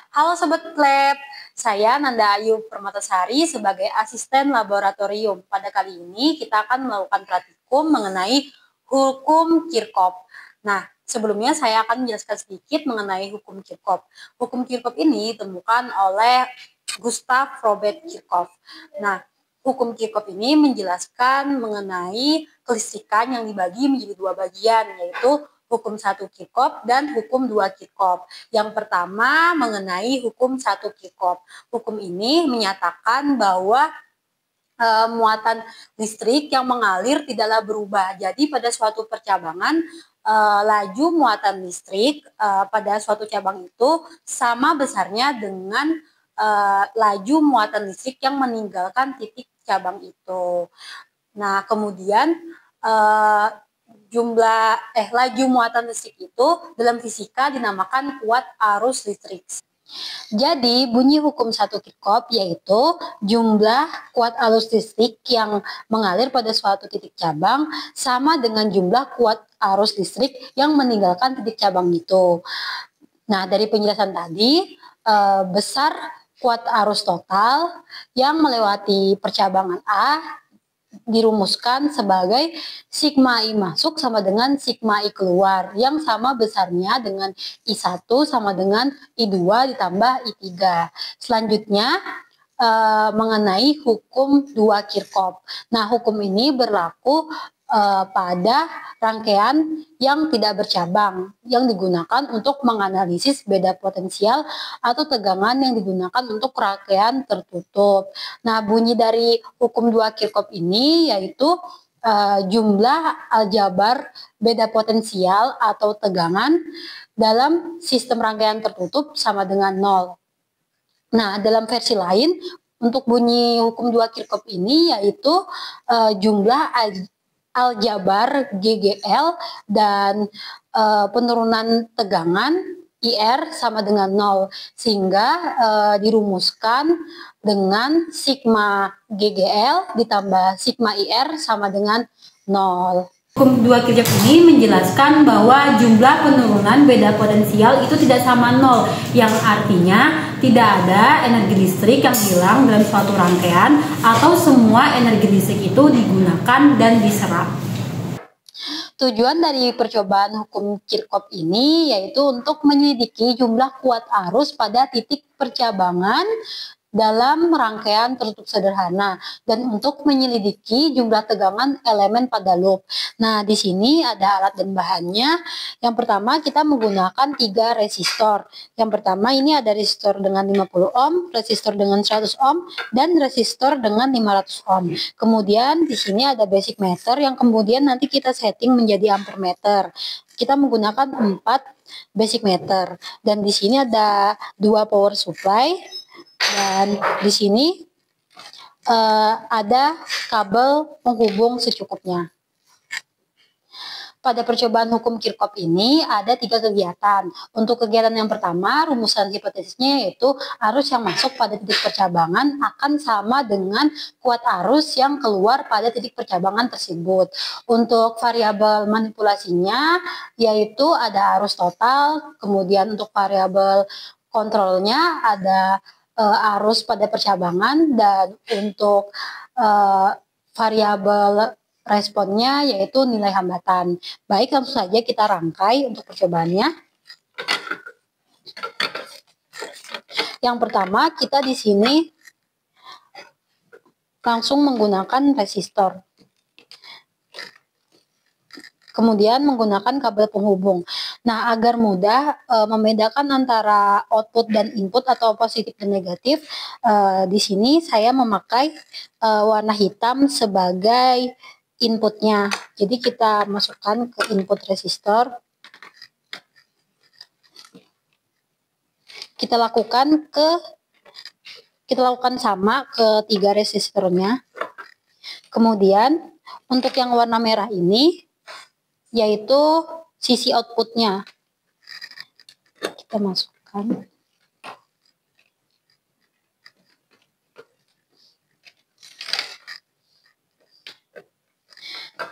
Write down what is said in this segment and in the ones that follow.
Halo Sobat Lab, saya Nanda Ayu Permatasari sebagai asisten laboratorium. Pada kali ini kita akan melakukan praktikum mengenai hukum Kirchhoff. Nah, sebelumnya saya akan menjelaskan sedikit mengenai hukum Kirchhoff. Hukum Kirchhoff ini ditemukan oleh Gustav Robert Kirchhoff. Nah, hukum Kirchhoff ini menjelaskan mengenai kelistrikan yang dibagi menjadi dua bagian, yaitu hukum 1 Kirchhoff dan hukum 2 Kirchhoff. Yang pertama mengenai hukum 1 Kirchhoff. Hukum ini menyatakan bahwa muatan listrik yang mengalir tidaklah berubah. Jadi pada suatu percabangan laju muatan listrik pada suatu cabang itu sama besarnya dengan laju muatan listrik yang meninggalkan titik cabang itu. Nah, kemudian laju muatan listrik itu dalam fisika dinamakan kuat arus listrik. Jadi bunyi hukum 1 Kirchhoff yaitu jumlah kuat arus listrik yang mengalir pada suatu titik cabang sama dengan jumlah kuat arus listrik yang meninggalkan titik cabang itu. Nah, dari penjelasan tadi, besar kuat arus total yang melewati percabangan A dirumuskan sebagai sigma I masuk sama dengan sigma I keluar yang sama besarnya dengan I1 sama dengan I2 ditambah I3. Selanjutnya mengenai hukum 2 Kirchhoff. Nah, hukum ini berlaku pada rangkaian yang tidak bercabang yang digunakan untuk menganalisis beda potensial atau tegangan yang digunakan untuk rangkaian tertutup. Nah, bunyi dari hukum 2 Kirchhoff ini yaitu jumlah aljabar beda potensial atau tegangan dalam sistem rangkaian tertutup sama dengan 0. Nah, dalam versi lain untuk bunyi hukum 2 Kirchhoff ini yaitu jumlah aljabar GGL dan penurunan tegangan IR sama dengan 0 sehingga dirumuskan dengan sigma GGL ditambah sigma IR sama dengan 0. Hukum 2 Kirchhoff ini menjelaskan bahwa jumlah penurunan beda potensial itu tidak sama 0, yang artinya tidak ada energi listrik yang hilang dalam suatu rangkaian atau semua energi listrik itu digunakan dan diserap. Tujuan dari percobaan hukum Kirchhoff ini yaitu untuk menyelidiki jumlah kuat arus pada titik percabangan dalam rangkaian tertutup sederhana dan untuk menyelidiki jumlah tegangan elemen pada loop. Nah, di sini ada alat dan bahannya. Yang pertama kita menggunakan 3 resistor. Yang pertama ini ada resistor dengan 50 ohm, resistor dengan 100 ohm, dan resistor dengan 500 ohm. Kemudian di sini ada basic meter yang kemudian nanti kita setting menjadi ampere meter. Kita menggunakan 4 basic meter dan di sini ada 2 power supply. Dan di sini ada kabel penghubung secukupnya. Pada percobaan hukum Kirchhoff ini ada 3 kegiatan. Untuk kegiatan yang pertama, rumusan hipotesisnya yaitu arus yang masuk pada titik percabangan akan sama dengan kuat arus yang keluar pada titik percabangan tersebut. Untuk variabel manipulasinya yaitu ada arus total, kemudian untuk variabel kontrolnya ada arus pada percabangan, dan untuk variabel responnya yaitu nilai hambatan. Baik, langsung saja kita rangkai untuk percobaannya. Yang pertama kita di sini langsung menggunakan resistor. Kemudian menggunakan kabel penghubung. Nah, agar mudah membedakan antara output dan input atau positif dan negatif, di sini saya memakai warna hitam sebagai inputnya. Jadi kita masukkan ke input resistor. Kita lakukan sama ke 3 resistornya. Kemudian untuk yang warna merah ini yaitu sisi outputnya. Kita masukkan.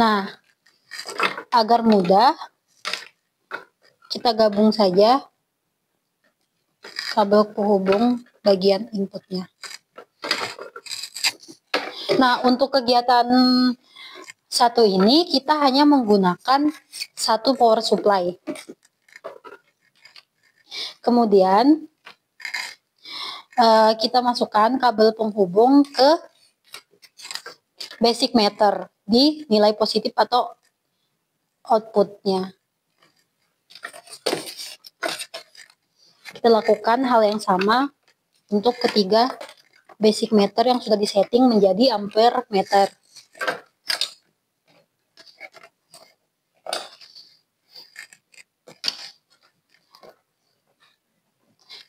Nah, agar mudah kita gabung saja. kabel penghubung bagian inputnya. Nah, untuk kegiatan satu ini kita hanya menggunakan satu power supply. Kemudian kita masukkan kabel penghubung ke basic meter di nilai positif atau outputnya. Kita lakukan hal yang sama untuk ketiga basic meter yang sudah disetting menjadi ampere meter.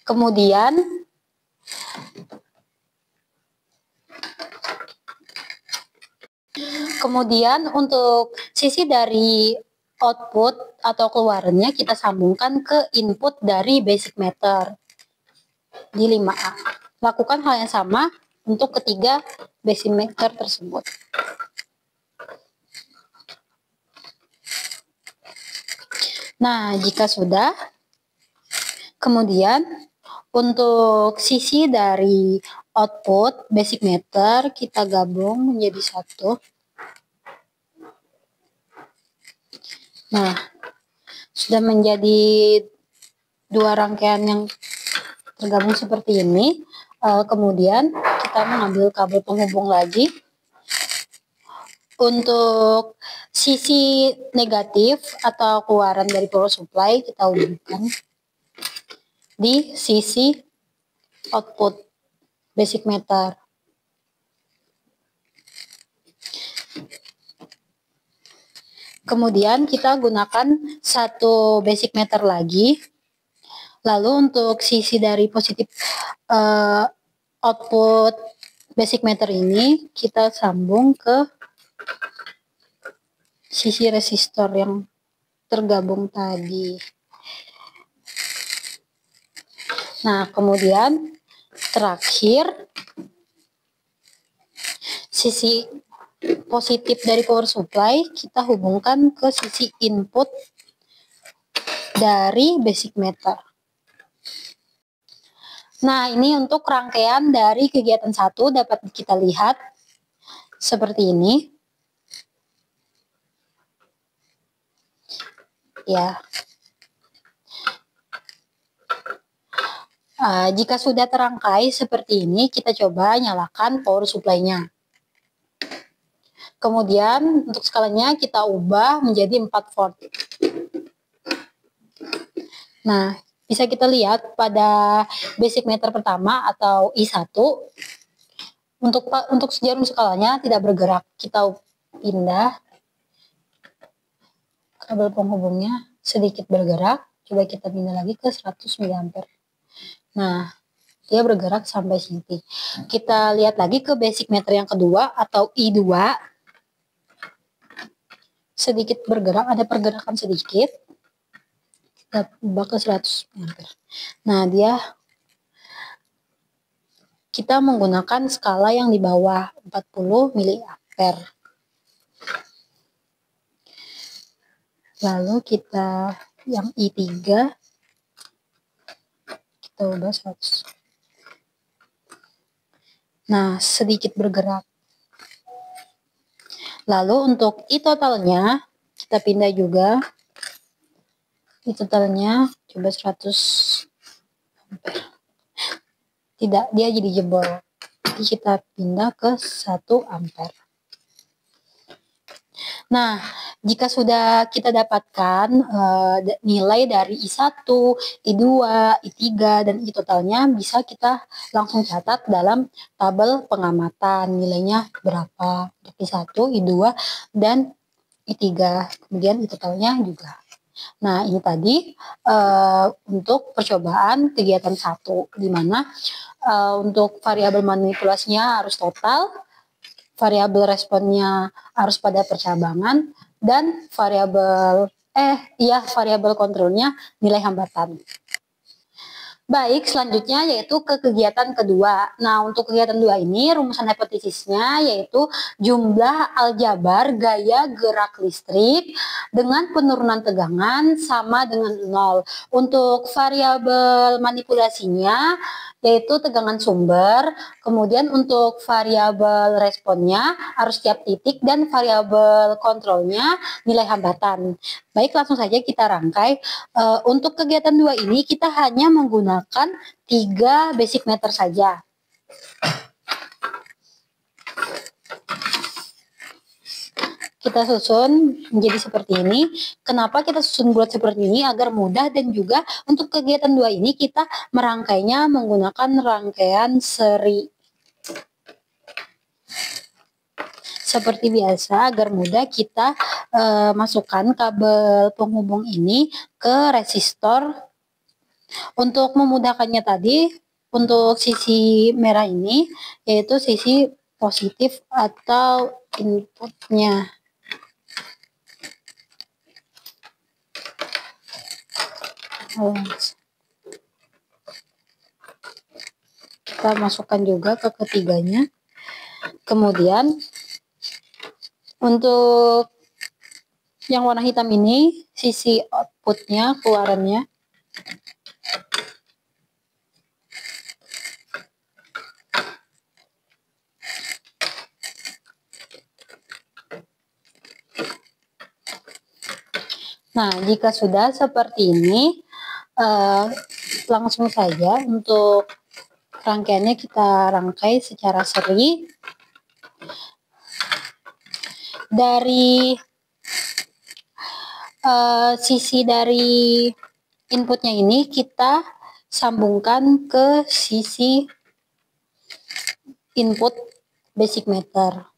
Kemudian untuk sisi dari output atau keluarannya kita sambungkan ke input dari basic meter di 5A. Lakukan hal yang sama untuk ketiga basic meter tersebut. Nah, jika sudah, kemudian untuk sisi dari output basic meter kita gabung menjadi satu. Nah, sudah menjadi dua rangkaian yang tergabung seperti ini. Kemudian kita mengambil kabel penghubung lagi. Untuk sisi negatif atau keluaran dari power supply kita hubungkan di sisi output basic meter. Kemudian kita gunakan satu basic meter lagi. Lalu untuk sisi dari positif output basic meter ini kita sambung ke sisi resistor yang tergabung tadi. Nah, kemudian terakhir sisi positif dari power supply kita hubungkan ke sisi input dari basic meter. Nah, ini untuk rangkaian dari kegiatan satu dapat kita lihat seperti ini. Ya. Jika sudah terangkai seperti ini, kita coba nyalakan power supply-nya. Kemudian untuk skalanya kita ubah menjadi 4 volt. Nah, bisa kita lihat pada basic meter pertama atau I1 untuk jarum skalanya tidak bergerak. Kita pindah kabel penghubungnya sedikit bergerak. Coba kita pindah lagi ke 100 mA. Nah, dia bergerak sampai sini. Kita lihat lagi ke basic meter yang kedua atau I2. Sedikit bergerak, ada pergerakan sedikit. Kita ubah ke 100 ampere. Nah, kita menggunakan skala yang di bawah 40 miliampere. Lalu kita yang I3 kita ubah 100. Nah, sedikit bergerak. Lalu untuk I totalnya kita pindah juga. I totalnya coba 100 ampere. Tidak, dia jadi jebol. Jadi kita pindah ke 1 ampere. Nah, jika sudah kita dapatkan nilai dari I1, I2, I3, dan I totalnya, bisa kita langsung catat dalam tabel pengamatan. Nilainya berapa? I1, I2, dan I3. Kemudian I totalnya juga. Nah, ini tadi untuk percobaan kegiatan 1, di mana untuk variabel manipulasinya harus total, variabel responnya harus pada percabangan, dan variabel kontrolnya nilai hambatan. Baik, selanjutnya yaitu ke kegiatan kedua. Nah, untuk kegiatan dua ini rumusan hipotesisnya yaitu jumlah aljabar gaya gerak listrik dengan penurunan tegangan sama dengan 0. Untuk variabel manipulasinya yaitu tegangan sumber, kemudian untuk variabel responnya arus tiap titik, dan variabel kontrolnya nilai hambatan. Baik, langsung saja kita rangkai. Untuk kegiatan dua ini kita hanya menggunakan 3 basic meter saja. Kita susun menjadi seperti ini. Kenapa kita susun bulat seperti ini? Agar mudah, dan juga untuk kegiatan dua ini kita merangkainya menggunakan rangkaian seri. Seperti biasa, agar mudah kita masukkan kabel penghubung ini ke resistor. Untuk memudahkannya tadi, untuk sisi merah ini yaitu sisi positif atau inputnya. Kita masukkan juga ke ketiganya. Kemudian untuk yang warna hitam ini sisi outputnya, keluarannya. Nah, jika sudah seperti ini, langsung saja untuk rangkaiannya kita rangkai secara seri. Dari sisi dari inputnya ini kita sambungkan ke sisi input basic meter.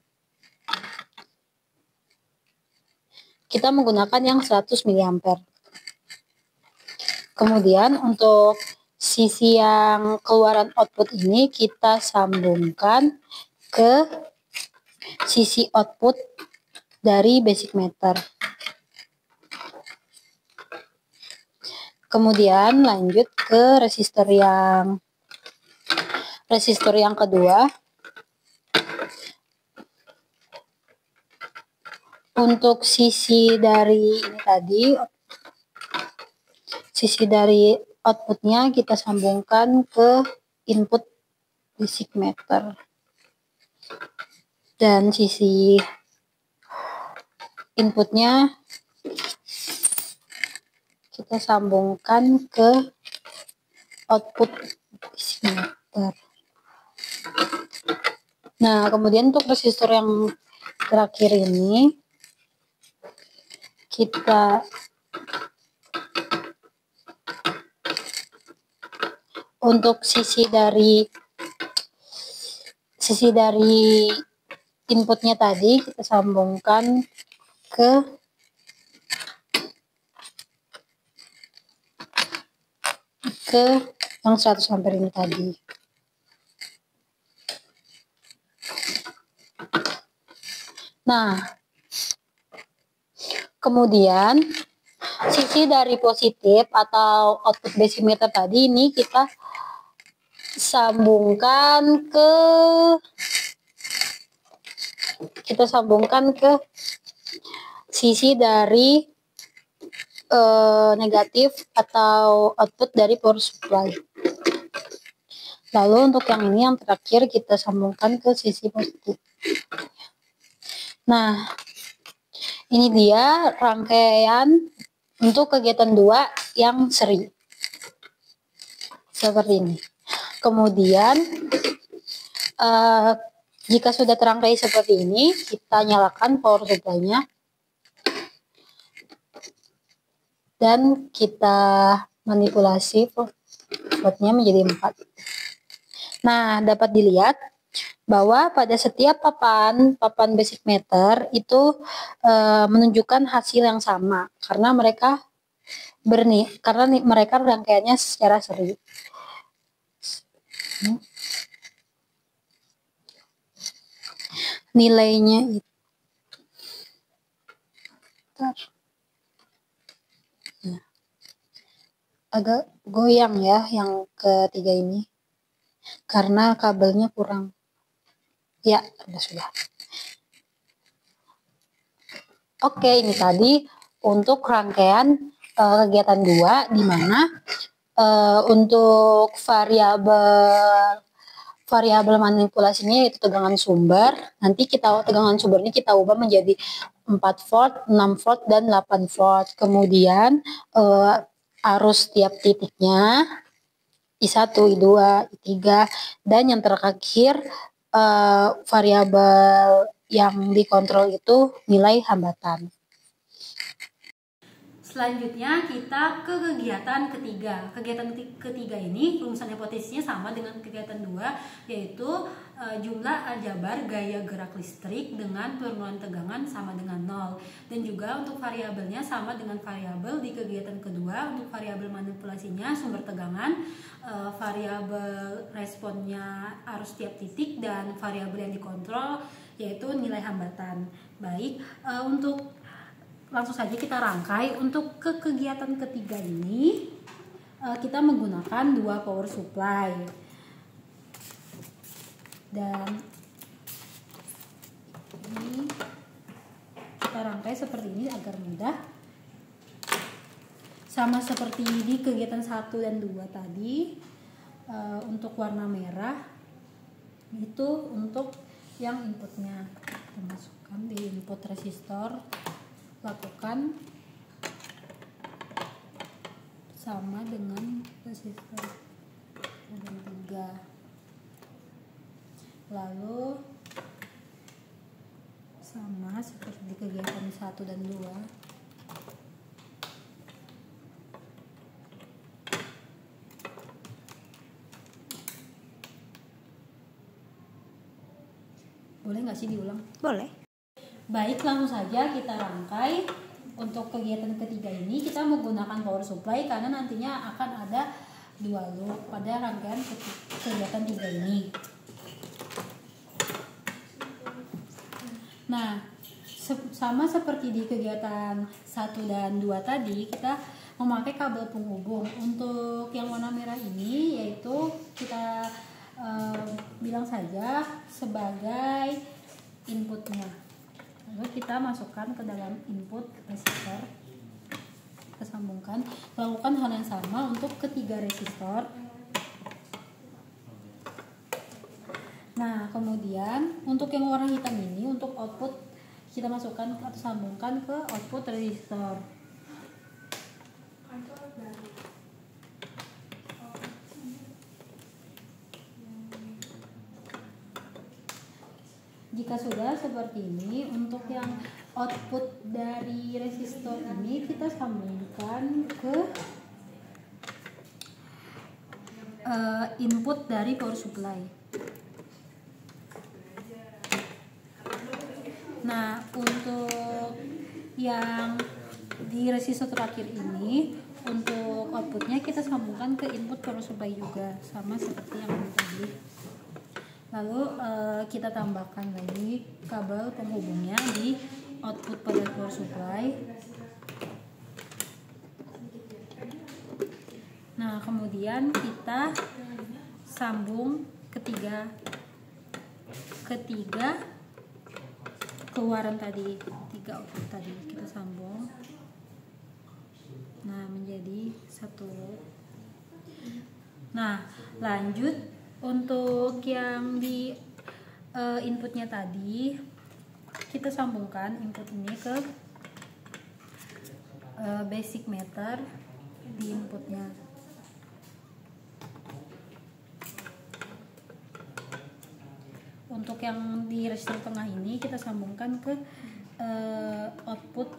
Kita menggunakan yang 100 mA. Kemudian untuk sisi yang keluaran output ini kita sambungkan ke sisi output dari basic meter. Kemudian lanjut ke resistor yang kedua. Untuk sisi dari ini tadi, sisi dari outputnya kita sambungkan ke input basic meter, dan sisi inputnya kita sambungkan ke output basic meter. Nah, kemudian untuk resistor yang terakhir ini kita untuk sisi dari inputnya tadi kita sambungkan ke yang 100 ampere ini tadi. Nah, kemudian sisi dari positif atau output basic meter tadi ini kita sambungkan ke sisi dari negatif atau output dari power supply. Lalu untuk yang ini yang terakhir kita sambungkan ke sisi positif. Nah, ini dia rangkaian untuk kegiatan 2 yang seri. Seperti ini. Kemudian jika sudah terangkai seperti ini, kita nyalakan power supply-nya dan kita manipulasi voltnya menjadi 4. Nah, dapat dilihat bahwa pada setiap papan basic meter itu menunjukkan hasil yang sama karena mereka rangkaiannya secara seri. Nilainya itu agak goyang ya yang ketiga ini karena kabelnya kurang. Ya, sudah. Oke, ini tadi untuk rangkaian kegiatan 2 di mana untuk variabel manipulasinya yaitu tegangan sumber. Nanti tegangan sumber ini kita ubah menjadi 4 volt, 6 volt, dan 8 volt. Kemudian arus tiap titiknya I1, I2, I3, dan yang terakhir variabel yang dikontrol itu nilai hambatan. Selanjutnya kita ke kegiatan ketiga. Kegiatan ketiga ini rumusan hipotesisnya sama dengan kegiatan 2, yaitu jumlah aljabar gaya gerak listrik dengan penurunan tegangan sama dengan 0. Dan juga untuk variabelnya sama dengan variabel di kegiatan kedua. Untuk variabel manipulasinya sumber tegangan, variabel responnya arus tiap titik, dan variabel yang dikontrol yaitu nilai hambatan. Baik, untuk langsung saja kita rangkai. Untuk kegiatan ketiga ini kita menggunakan 2 power supply, dan ini kita rangkai seperti ini agar mudah, sama seperti di kegiatan 1 dan 2 tadi. Untuk warna merah itu untuk yang inputnya, kita masukkan di input resistor, lakukan sama dengan resistor 3, lalu sama seperti di kegiatan 1 dan 2. Boleh nggak sih diulang? Boleh. Baik, langsung saja kita rangkai. Untuk kegiatan ketiga ini kita menggunakan power supply karena nantinya akan ada 2 loop pada rangkaian kegiatan 3 ini. Nah, sama seperti di kegiatan 1 dan 2 tadi, kita memakai kabel penghubung. Untuk yang warna merah ini yaitu kita bilang saja sebagai inputnya. Lalu kita masukkan ke dalam input resistor, kita sambungkan. Lakukan hal yang sama untuk ketiga resistor. Nah, kemudian untuk yang warna hitam ini, untuk output kita masukkan atau sambungkan ke output resistor. Jika sudah seperti ini, untuk yang output dari resistor ini kita sambungkan ke input dari power supply. Nah, untuk yang di resistor terakhir ini, untuk outputnya kita sambungkan ke input power supply juga, sama seperti yang tadi. Lalu kita tambahkan lagi kabel penghubungnya di output pada power supply. Nah, kemudian kita sambung ketiga keluaran tadi, 3 output tadi kita sambung. Nah, menjadi 1. Nah, lanjut untuk yang di inputnya tadi, kita sambungkan input ini ke basic meter di inputnya. Untuk yang di resistor tengah ini kita sambungkan ke output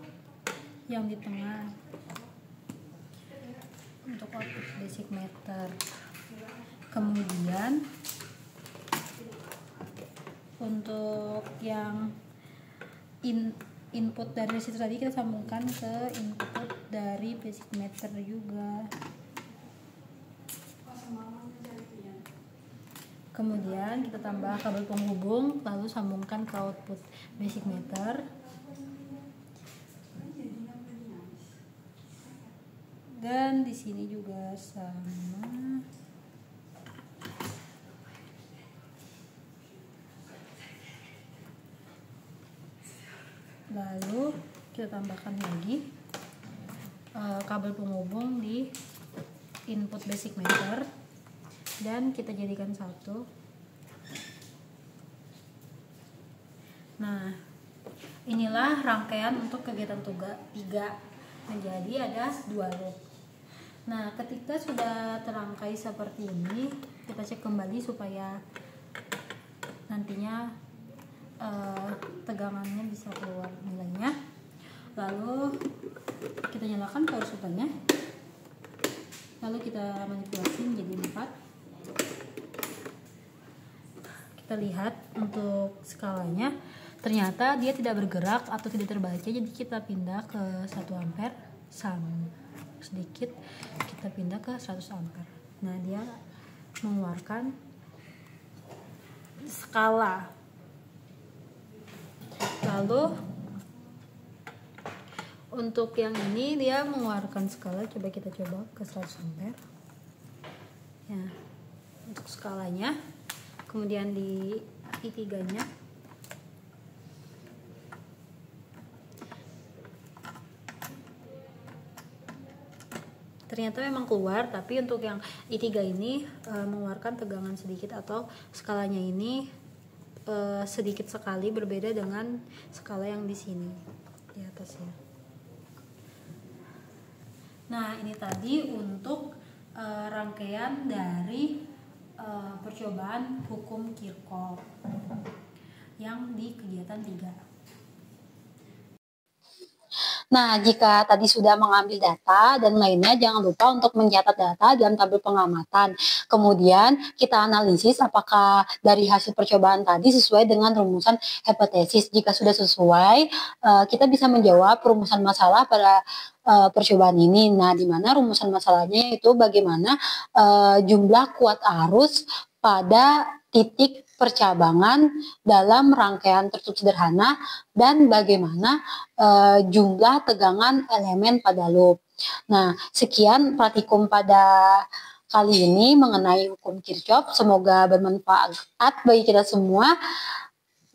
yang di tengah, untuk output basic meter. Kemudian untuk yang input dari resistor tadi kita sambungkan ke input dari basic meter juga. Kemudian kita tambah kabel penghubung, lalu sambungkan ke output basic meter. Dan di sini juga sama. Lalu kita tambahkan lagi kabel penghubung di input basic meter dan kita jadikan satu. Nah, inilah rangkaian untuk kegiatan tugas 3. Menjadi ada 2 loop. Nah, ketika sudah terangkai seperti ini, kita cek kembali supaya nantinya tegangannya bisa keluar nilainya. Lalu kita nyalakan power supply-nya. Lalu kita manipulasi menjadi 4. Kita lihat untuk skalanya, ternyata dia tidak bergerak atau tidak terbaca, jadi kita pindah ke 1 ampere, sama sedikit kita pindah ke 100 ampere. Nah, dia mengeluarkan skala. Lalu untuk yang ini dia mengeluarkan skala, coba kita coba ke 100 ampere ya untuk skalanya. Kemudian di I3 nya ternyata memang keluar, tapi untuk yang I3 ini mengeluarkan tegangan sedikit, atau skalanya ini sedikit sekali berbeda dengan skala yang di sini di atasnya. Nah, ini tadi untuk rangkaian dari percobaan hukum Kirchhoff yang di kegiatan 3. Nah, jika tadi sudah mengambil data dan lainnya, jangan lupa untuk mencatat data dalam tabel pengamatan. Kemudian kita analisis apakah dari hasil percobaan tadi sesuai dengan rumusan hipotesis. Jika sudah sesuai, kita bisa menjawab rumusan masalah pada percobaan ini. Nah, di mana rumusan masalahnya itu bagaimana jumlah kuat arus pada titik percabangan dalam rangkaian tertutup sederhana dan bagaimana jumlah tegangan elemen pada loop. Nah, sekian praktikum pada kali ini mengenai hukum Kirchhoff. Semoga bermanfaat bagi kita semua.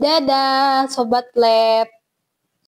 Dadah Sobat Lab.